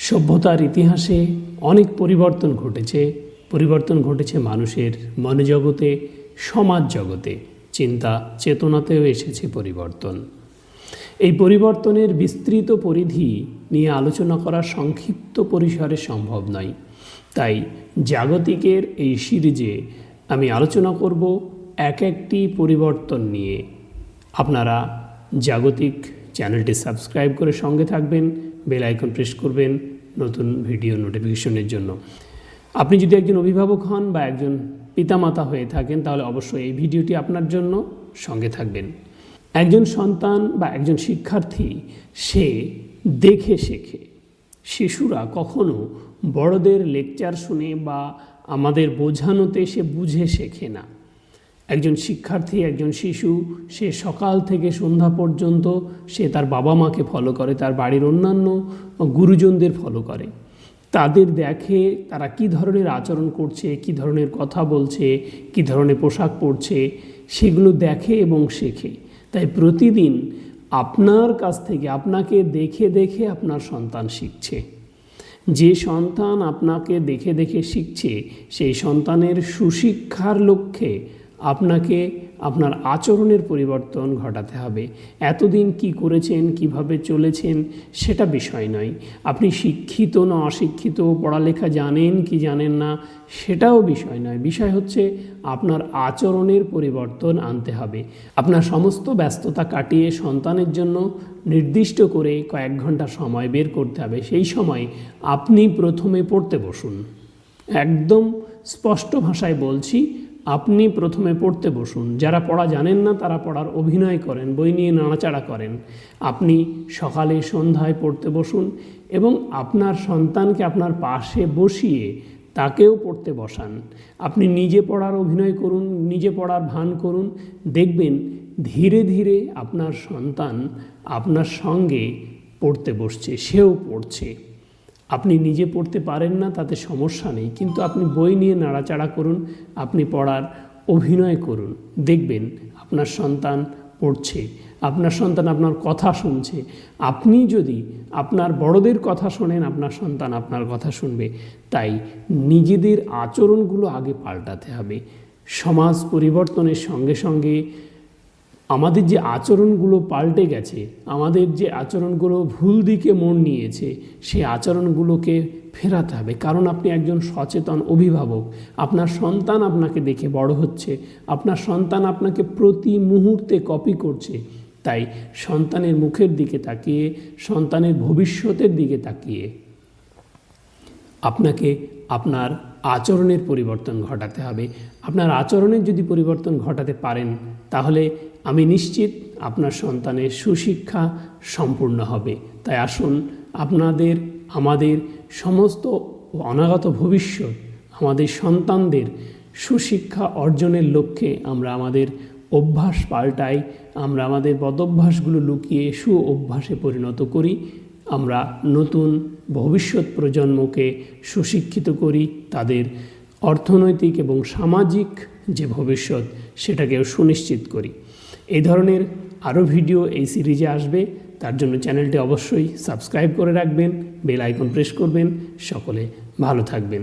সভ্যতার ইতিহাসে অনেক পরিবর্তন ঘটেছে মানুষের মনোজগতে, সমাজ জগতে, চিন্তা চেতনাতেও এসেছে পরিবর্তন। এই পরিবর্তনের বিস্তৃত পরিধি নিয়ে আলোচনা করা সংক্ষিপ্ত পরিসরে সম্ভব নয়। তাই জাগতিকের এই সিরিজে আমি আলোচনা করব এক একটি পরিবর্তন নিয়ে। আপনারা জাগতিক চ্যানেলটি সাবস্ক্রাইব করে সঙ্গে থাকবেন, বেল আইকন প্রেস করবেন নতুন ভিডিও নোটিফিকেশনের জন্য। আপনি যদি একজন অভিভাবক হন বা একজন পিতামাতা হয়ে থাকেন, তাহলে অবশ্যই এই ভিডিওটি আপনার জন্য, সঙ্গে থাকবেন। একজন সন্তান বা একজন শিক্ষার্থী সে দেখে শেখে। শিশুরা কখনো বড়দের লেকচার শুনে বা আমাদের বোঝানোতে সে বুঝে শেখে না। একজন শিক্ষার্থী, একজন শিশু, সে সকাল থেকে সন্ধ্যা পর্যন্ত সে তার বাবা মাকে ফলো করে, তার বাড়ির অন্যান্য গুরুজনদের ফলো করে। তাদের দেখে তারা কী ধরনের আচরণ করছে, কী ধরনের কথা বলছে, কী ধরনের পোশাক পরছে, সেগুলো দেখে এবং শেখে। তাই প্রতিদিন আপনার কাছ থেকে, আপনাকে দেখে দেখে আপনার সন্তান শিখছে। যে সন্তান আপনাকে দেখে দেখে শিখছে, সেই সন্তানের সুশিক্ষার লক্ষ্যে আপনাকে আপনার আচরণের পরিবর্তন ঘটাতে হবে। এতদিন কি করেছেন, কিভাবে চলেছেন, সেটা বিষয় নয়। আপনি শিক্ষিত না অশিক্ষিত, পড়ালেখা জানেন কি জানেন না, সেটাও বিষয় নয়। বিষয় হচ্ছে আপনার আচরণের পরিবর্তন আনতে হবে। আপনার সমস্ত ব্যস্ততা কাটিয়ে সন্তানের জন্য নির্দিষ্ট করে কয়েক ঘন্টা সময় বের করতে হবে। সেই সময় আপনি প্রথমে পড়তে বসুন। একদম স্পষ্ট ভাষায় বলছি, আপনি প্রথমে পড়তে বসুন। যারা পড়া জানেন না তারা পড়ার অভিনয় করেন, বই নিয়ে নাড়াচাড়া করেন। আপনি সকালে সন্ধ্যায় পড়তে বসুন এবং আপনার সন্তানকে আপনার পাশে বসিয়ে তাকেও পড়তে বসান। আপনি নিজে পড়ার অভিনয় করুন, নিজে পড়ার ভান করুন। দেখবেন ধীরে ধীরে আপনার সন্তান আপনার সঙ্গে পড়তে বসছে, সেও পড়ছে। আপনি নিজে পড়তে পারেন না, তাতে সমস্যা নেই, কিন্তু আপনি বই নিয়ে নাড়াচাড়া করুন, আপনি পড়ার অভিনয় করুন। দেখবেন আপনার সন্তান পড়ছে, আপনার সন্তান আপনার কথা শুনছে। আপনি যদি আপনার বড়দের কথা শোনেন, আপনার সন্তান আপনার কথা শুনবে। তাই নিজেদের আচরণগুলো আগে পাল্টাতে হবে। সমাজ পরিবর্তনের সঙ্গে সঙ্গে আমাদের যে আচরণগুলো পাল্টে গেছে, আমাদের যে আচরণগুলো ভুল দিকে মোড় নিয়েছে, সেই আচরণগুলোকে ফেরাতে হবে। কারণ আপনি একজন সচেতন অভিভাবক। আপনার সন্তান আপনাকে দেখে বড় হচ্ছে, আপনার সন্তান আপনাকে প্রতি মুহূর্তে কপি করছে। তাই সন্তানের মুখের দিকে তাকিয়ে, সন্তানের ভবিষ্যতের দিকে তাকিয়ে আপনাকে আপনার আচরণের পরিবর্তন ঘটাতে হবে। আপনার আচরণের যদি পরিবর্তন ঘটাতে পারেন, তাহলে আমি নিশ্চিত আপনার সন্তানের সুশিক্ষা সম্পূর্ণ হবে। তাই আসুন আপনাদের, আমাদের সমস্ত অনাগত ভবিষ্যৎ, আমাদের সন্তানদের সুশিক্ষা অর্জনের লক্ষ্যে আমরা আমাদের অভ্যাস পাল্টাই, আমরা আমাদের বদঅভ্যাসগুলো লুকিয়ে সু অভ্যাসে পরিণত করি। আমরা নতুন ভবিষ্যৎ প্রজন্মকে সুশিক্ষিত করি, তাদের অর্থনৈতিক এবং সামাজিক যে ভবিষ্যৎ সেটাকেও সুনিশ্চিত করি। এই ধরনের আরও ভিডিও এই সিরিজে আসবে। তার জন্য চ্যানেলটি অবশ্যই সাবস্ক্রাইব করে রাখবেন, বেল আইকন প্রেস করবেন। সকলে ভালো থাকবেন।